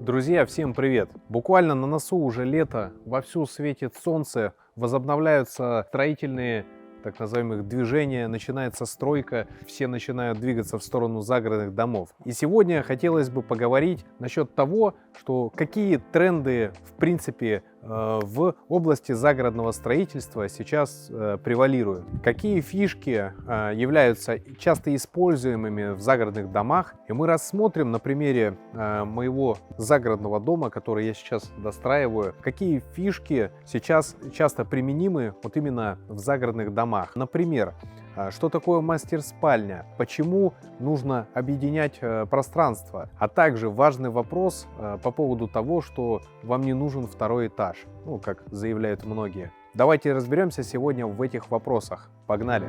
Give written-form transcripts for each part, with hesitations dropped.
Друзья, всем привет! Буквально на носу уже лето, вовсю светит солнце, возобновляются строительные, так называемых, движения, начинается стройка, все начинают двигаться в сторону загородных домов. И сегодня хотелось бы поговорить насчет того, что какие тренды, в принципе, в области загородного строительства сейчас превалируют. Какие фишки являются часто используемыми в загородных домах. И мы рассмотрим на примере моего загородного дома, который я сейчас достраиваю, какие фишки сейчас часто применимы вот именно в загородных домах. Например, что такое мастер-спальня, почему нужно объединять пространство, а также важный вопрос по поводу того, что вам не нужен второй этаж, ну, как заявляют многие. Давайте разберемся сегодня в этих вопросах. Погнали!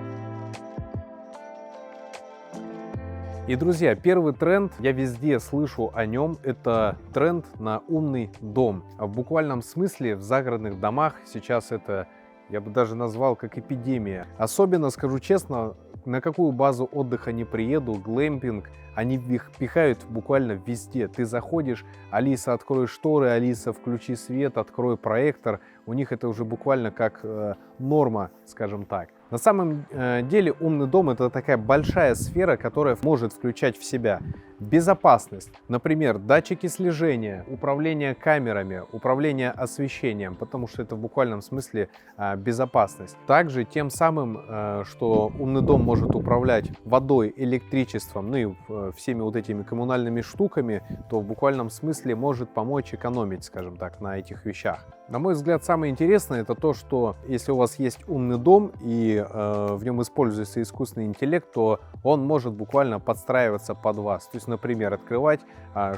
И, друзья, первый тренд, я везде слышу о нем, это тренд на умный дом. В буквальном смысле в загородных домах сейчас это, я бы даже назвал, как эпидемия. Особенно, скажу честно, на какую базу отдыха не приеду, глэмпинг, они их пихают буквально везде. Ты заходишь, Алиса, открой шторы, Алиса, включи свет, открой проектор. У них это уже буквально как норма, скажем так. На самом деле умный дом — это такая большая сфера, которая может включать в себя безопасность, например, датчики слежения, управление камерами, управление освещением, потому что это в буквальном смысле безопасность. Также тем самым, что умный дом может управлять водой, электричеством, ну и всеми вот этими коммунальными штуками, то в буквальном смысле может помочь экономить, скажем так, на этих вещах. На мой взгляд, самое интересное — это то, что если у вас есть умный дом и в нем используется искусственный интеллект, то он может буквально подстраиваться под вас. То есть, например, открывать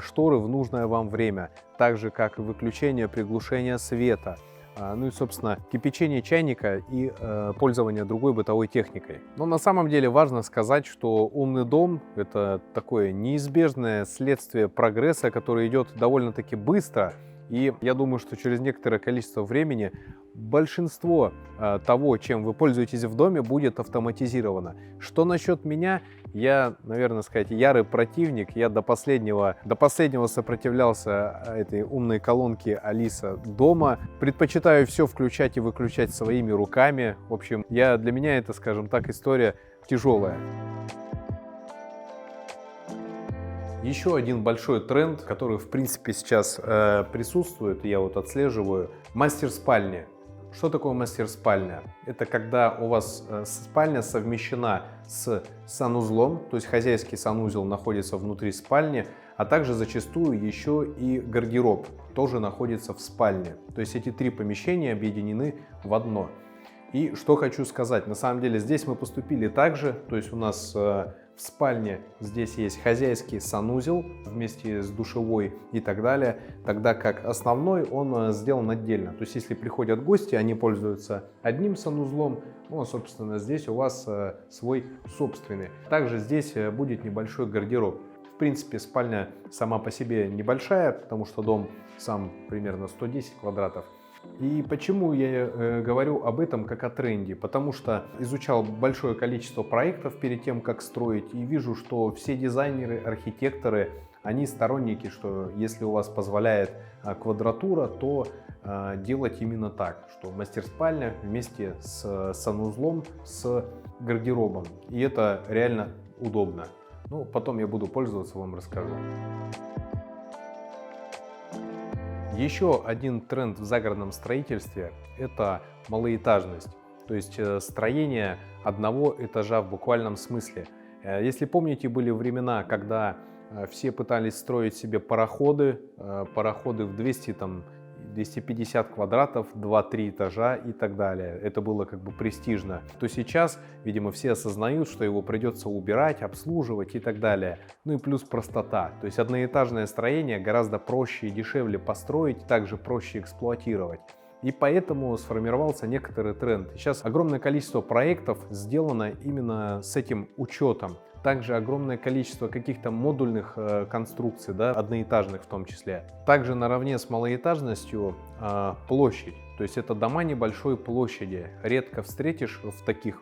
шторы в нужное вам время, так же как и выключение, приглушение света, ну и, собственно, кипячение чайника и пользование другой бытовой техникой. Но на самом деле важно сказать, что умный дом — это такое неизбежное следствие прогресса, который идет довольно-таки быстро. И я думаю, что через некоторое количество времени большинство того, чем вы пользуетесь в доме, будет автоматизировано. Что насчет меня? Я, наверное, сказать, ярый противник. Я до последнего сопротивлялся этой умной колонке Алиса дома. Предпочитаю все включать и выключать своими руками. В общем, для меня это, скажем так, история тяжелая. Еще один большой тренд, который в принципе сейчас присутствует, я вот отслеживаю, мастер-спальня. Что такое мастер-спальня? Это когда у вас спальня совмещена с санузлом, то есть хозяйский санузел находится внутри спальни, а также зачастую еще и гардероб тоже находится в спальне. То есть эти три помещения объединены в одно. И что хочу сказать, на самом деле здесь мы поступили так же, то есть у нас в спальне здесь есть хозяйский санузел вместе с душевой и так далее, тогда как основной он сделан отдельно. То есть если приходят гости, они пользуются одним санузлом, ну, собственно, здесь у вас свой собственный. Также здесь будет небольшой гардероб. В принципе, спальня сама по себе небольшая, потому что дом сам примерно 110 квадратов. И почему я говорю об этом как о тренде? Потому что изучал большое количество проектов перед тем, как строить, и вижу, что все дизайнеры, архитекторы, они сторонники, что если у вас позволяет квадратура, то делать именно так, что мастер-спальня вместе с санузлом, с гардеробом. И это реально удобно. Ну, потом я буду пользоваться, вам расскажу. Еще один тренд в загородном строительстве – это малоэтажность, то есть строение одного этажа в буквальном смысле. Если помните, были времена, когда все пытались строить себе пароходы в 250 квадратов, 2-3 этажа и так далее. Это было как бы престижно. То сейчас, видимо, все осознают, что его придется убирать, обслуживать и так далее. Ну и плюс простота. То есть одноэтажное строение гораздо проще и дешевле построить, также проще эксплуатировать. И поэтому сформировался некоторый тренд. Сейчас огромное количество проектов сделано именно с этим учетом. Также огромное количество каких-то модульных конструкций, да, одноэтажных в том числе. Также наравне с малоэтажностью площадь. То есть это дома небольшой площади. Редко встретишь в таких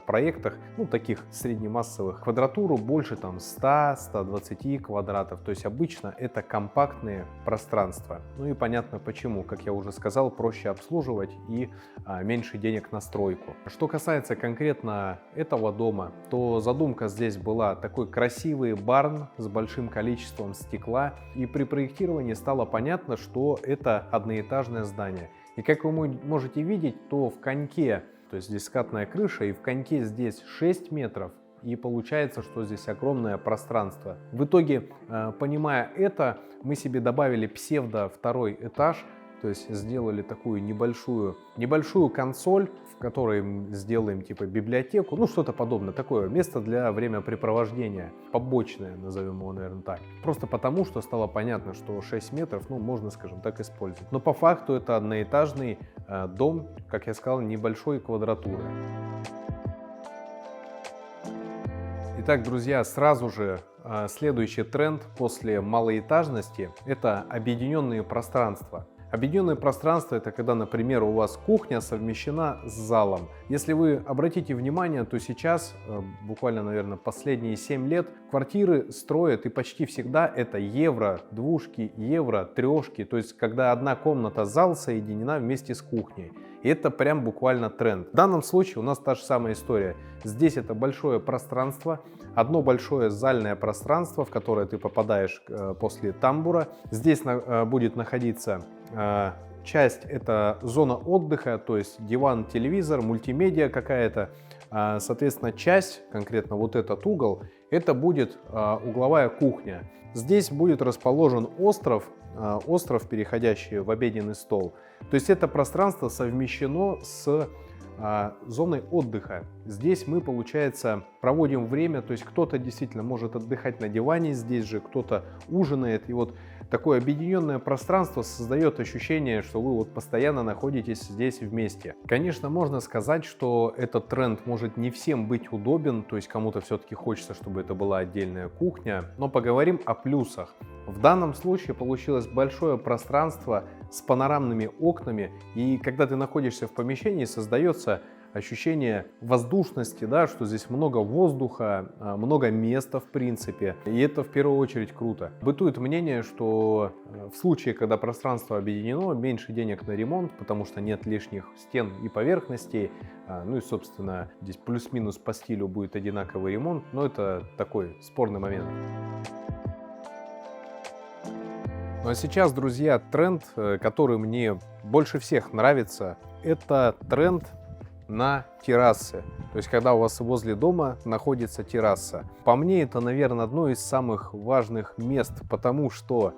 проектах, ну таких среднемассовых, квадратуру больше там 100-120 квадратов. То есть обычно это компактные пространства. Ну и понятно почему. Как я уже сказал, проще обслуживать и меньше денег на стройку. Что касается конкретно этого дома, то задумка здесь была такой красивый барн с большим количеством стекла. И при проектировании стало понятно, что это одноэтажное здание. И как вы можете видеть, то в коньке, то есть здесь скатная крыша, и в коньке здесь 6 метров, и получается, что здесь огромное пространство. В итоге, понимая это, мы себе добавили псевдо второй этаж, то есть сделали такую небольшую консоль, в которой сделаем типа библиотеку, ну что-то подобное, такое место для времяпрепровождения, побочное, назовем его, наверное, так. Просто потому, что стало понятно, что 6 метров, ну можно, скажем так, использовать. Но по факту это одноэтажный дом, как я сказал, небольшой квадратуры. Итак, друзья, сразу же следующий тренд после малоэтажности – это объединенные пространства. Объединенное пространство – это когда, например, у вас кухня совмещена с залом. Если вы обратите внимание, то сейчас, буквально, наверное, последние 7 лет, квартиры строят, и почти всегда это евро, двушки, евро, трешки. То есть, когда одна комната, зал соединена вместе с кухней. И это прям буквально тренд. В данном случае у нас та же самая история. Здесь это большое пространство, одно большое зальное пространство, в которое ты попадаешь после тамбура. Здесь будет находиться часть, это зона отдыха, то есть диван, телевизор, мультимедиа какая-то. Соответственно, часть, конкретно вот этот угол, это будет угловая кухня. Здесь будет расположен остров, переходящий в обеденный стол. То есть это пространство совмещено с зоной отдыха. Здесь мы, получается, проводим время, то есть кто-то действительно может отдыхать на диване здесь же, кто-то ужинает. И вот такое объединенное пространство создает ощущение, что вы вот постоянно находитесь здесь вместе. Конечно, можно сказать, что этот тренд может не всем быть удобен, то есть кому-то все-таки хочется, чтобы это была отдельная кухня. Но поговорим о плюсах. В данном случае получилось большое пространство с панорамными окнами, и когда ты находишься в помещении, создается ощущение воздушности, да, что здесь много воздуха, много места в принципе, и это в первую очередь круто. Бытует мнение, что в случае, когда пространство объединено, меньше денег на ремонт, потому что нет лишних стен и поверхностей, ну и собственно здесь плюс-минус по стилю будет одинаковый ремонт, но это такой спорный момент. Ну а сейчас, друзья, тренд, который мне больше всех нравится, это тренд на террасы. То есть, когда у вас возле дома находится терраса. По мне, это, наверное, одно из самых важных мест, потому что,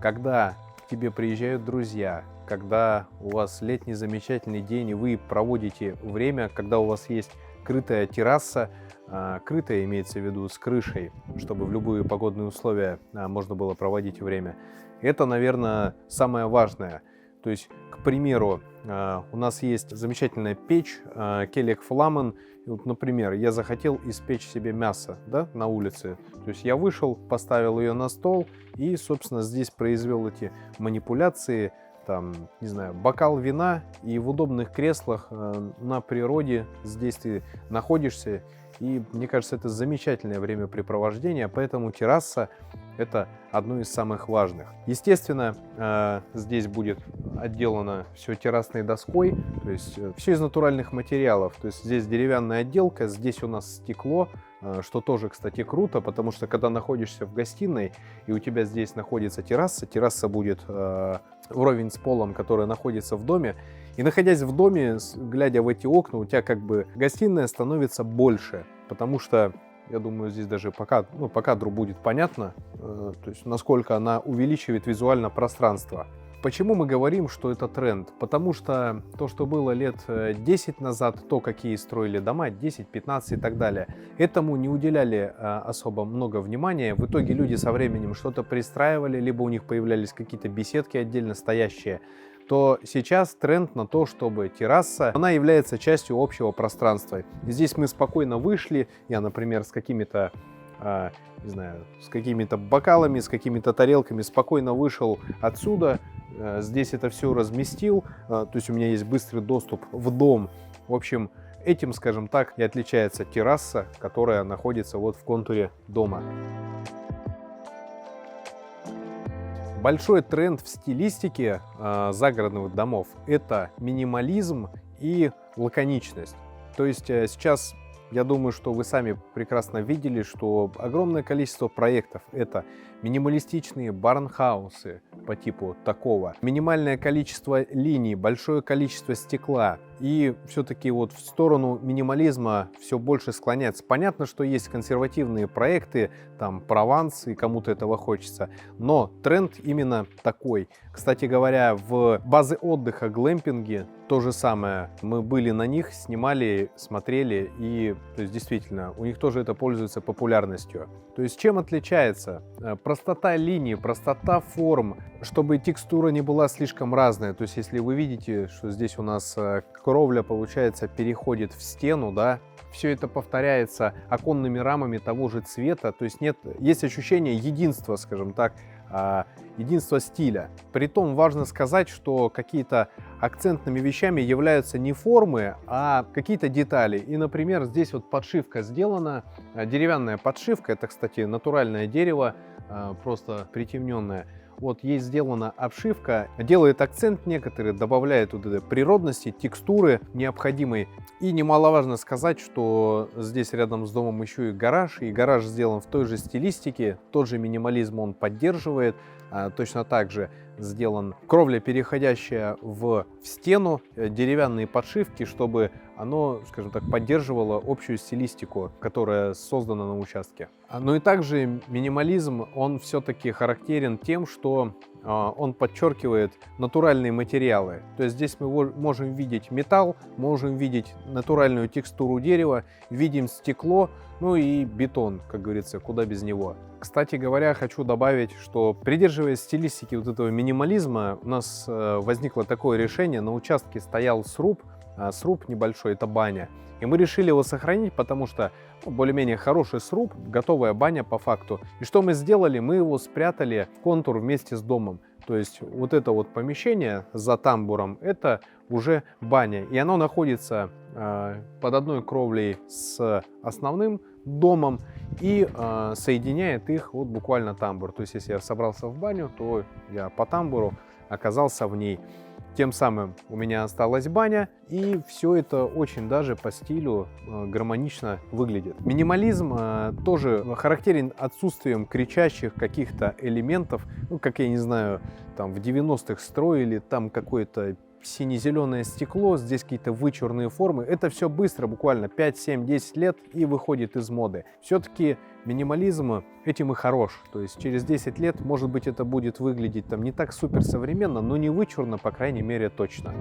когда к тебе приезжают друзья, когда у вас летний замечательный день, и вы проводите время, когда у вас есть крытая терраса, крытая имеется в виду с крышей, чтобы в любые погодные условия можно было проводить время. Это, наверное, самое важное. То есть, к примеру, у нас есть замечательная печь Келек Фламен. Вот, например, я захотел испечь себе мясо, да, на улице. То есть я вышел, поставил ее на стол и, собственно, здесь произвел эти манипуляции. Там, не знаю, бокал вина, и в удобных креслах на природе здесь ты находишься. И мне кажется, это замечательное времяпрепровождение, поэтому терраса – это одно из самых важных. Естественно, здесь будет отделано все террасной доской, то есть все из натуральных материалов. То есть здесь деревянная отделка, здесь у нас стекло, что тоже, кстати, круто, потому что когда находишься в гостиной и у тебя здесь находится терраса будет вровень с полом, который находится в доме, и находясь в доме, глядя в эти окна, у тебя как бы гостиная становится больше, потому что, я думаю, здесь даже по кадру будет понятно, то есть насколько она увеличивает визуально пространство. Почему мы говорим, что это тренд? Потому что то, что было лет 10 назад, то, какие строили дома, 10, 15 и так далее, этому не уделяли особо много внимания. В итоге люди со временем что-то пристраивали, либо у них появлялись какие-то беседки отдельно стоящие. То сейчас тренд на то, чтобы терраса, она является частью общего пространства. И здесь мы спокойно вышли, я, например, с какими-то, не знаю, с какими-то бокалами, с какими-то тарелками спокойно вышел отсюда, здесь это все разместил, то есть у меня есть быстрый доступ в дом. В общем, этим, скажем так, и отличается терраса, которая находится вот в контуре дома. Большой тренд в стилистике загородных домов – это минимализм и лаконичность. То есть сейчас, я думаю, что вы сами прекрасно видели, что огромное количество проектов – это минималистичные барнхаусы по типу такого, минимальное количество линий, большое количество стекла. И все-таки вот в сторону минимализма все больше склоняется. Понятно, что есть консервативные проекты, там Прованс, и кому-то этого хочется, но тренд именно такой. Кстати говоря, в базы отдыха, глэмпинги то же самое. Мы были на них, снимали, смотрели, и то есть, действительно, у них тоже это пользуется популярностью. То есть чем отличается? Простота линий, простота форм, чтобы текстура не была слишком разная. То есть если вы видите, что здесь у нас кровля, получается, переходит в стену, да, все это повторяется оконными рамами того же цвета, то есть есть ощущение единства, скажем так, единства стиля. Притом важно сказать, что какие-то акцентными вещами являются не формы, а какие-то детали. И, например, здесь вот подшивка сделана, деревянная подшивка, это, кстати, натуральное дерево, просто притемненное. Вот есть сделана обшивка, делает акцент некоторые, добавляет вот этой природности, текстуры необходимой. И немаловажно сказать, что здесь рядом с домом еще и гараж сделан в той же стилистике, тот же минимализм он поддерживает. Точно так же сделан кровля, переходящая в стену, деревянные подшивки, чтобы оно, скажем так, поддерживало общую стилистику, которая создана на участке. Ну и также минимализм, он все-таки характерен тем, что он подчеркивает натуральные материалы. То есть здесь мы можем видеть металл, можем видеть натуральную текстуру дерева, видим стекло, ну и бетон, как говорится, куда без него. Кстати говоря, хочу добавить, что придерживаясь стилистики вот этого минимализма, у нас возникло такое решение. На участке стоял сруб небольшой, это баня. И мы решили его сохранить, потому что более-менее хороший сруб, готовая баня по факту. И что мы сделали? Мы его спрятали в контур вместе с домом. То есть вот это вот помещение за тамбуром, это уже баня. И оно находится под одной кровлей с основным домом и соединяет их вот буквально тамбур. То есть если я собрался в баню, то я по тамбуру оказался в ней. Тем самым у меня осталась баня, и все это очень даже по стилю гармонично выглядит. Минимализм тоже характерен отсутствием кричащих каких-то элементов, ну, как я не знаю, там в 90-х строили, там какое-то сине-зеленое стекло, здесь какие-то вычурные формы. Это все быстро, буквально 5, 7, 10 лет и выходит из моды. Все-таки минимализм этим и хорош. То есть через 10 лет, может быть, это будет выглядеть там не так супер современно, но не вычурно, по крайней мере, точно.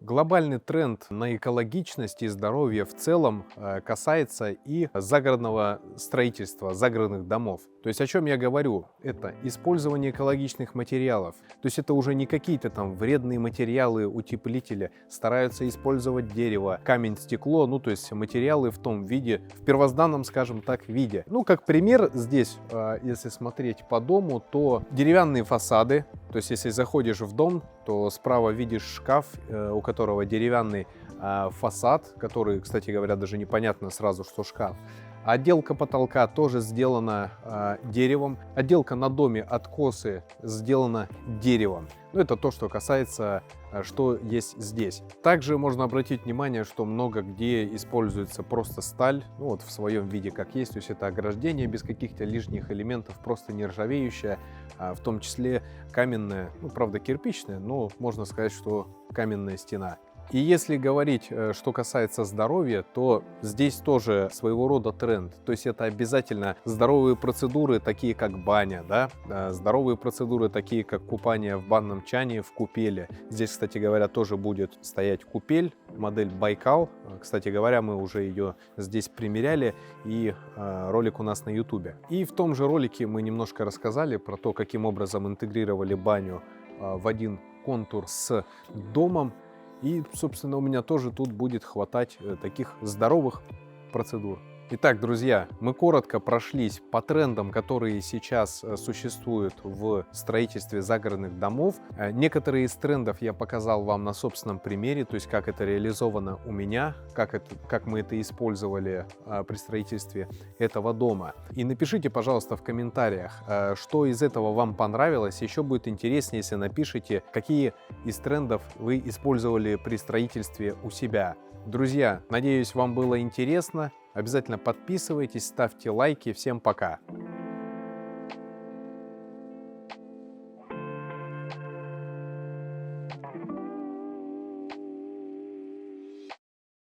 Глобальный тренд на экологичность и здоровье в целом касается и загородного строительства, загородных домов. То есть о чем я говорю? Это использование экологичных материалов. То есть это уже не какие-то там вредные материалы, утеплители. Стараются использовать дерево, камень, стекло, ну то есть материалы в том виде, в первозданном, скажем так, виде. Ну как пример здесь, если смотреть по дому, то деревянные фасады. То есть если заходишь в дом, то справа видишь шкаф, у которого деревянный фасад, который, кстати говоря, даже непонятно сразу, что шкаф. Отделка потолка тоже сделана деревом. Отделка на доме, откосы сделана деревом. Ну, это то, что касается, что есть здесь. Также можно обратить внимание, что много где используется просто сталь, ну, вот в своем виде как есть. То есть это ограждение без каких-то лишних элементов, просто нержавеющее, в том числе каменная, ну, правда, кирпичная, но можно сказать, что каменная стена. И если говорить, что касается здоровья, то здесь тоже своего рода тренд. То есть это обязательно здоровые процедуры, такие как баня, да? Здоровые процедуры, такие как купание в банном чане, в купели. Здесь, кстати говоря, тоже будет стоять купель, модель Байкал. Кстати говоря, мы уже ее здесь примеряли, и ролик у нас на YouTube. И в том же ролике мы немножко рассказали про то, каким образом интегрировали баню в один контур с домом. И, собственно, у меня тоже тут будет хватать таких здоровых процедур. Итак, друзья, мы коротко прошлись по трендам, которые сейчас существуют в строительстве загородных домов. Некоторые из трендов я показал вам на собственном примере, то есть как это реализовано у меня, как мы это использовали при строительстве этого дома. И напишите, пожалуйста, в комментариях, что из этого вам понравилось. Еще будет интереснее, если напишите, какие из трендов вы использовали при строительстве у себя. Друзья, надеюсь, вам было интересно. Обязательно подписывайтесь, ставьте лайки. Всем пока!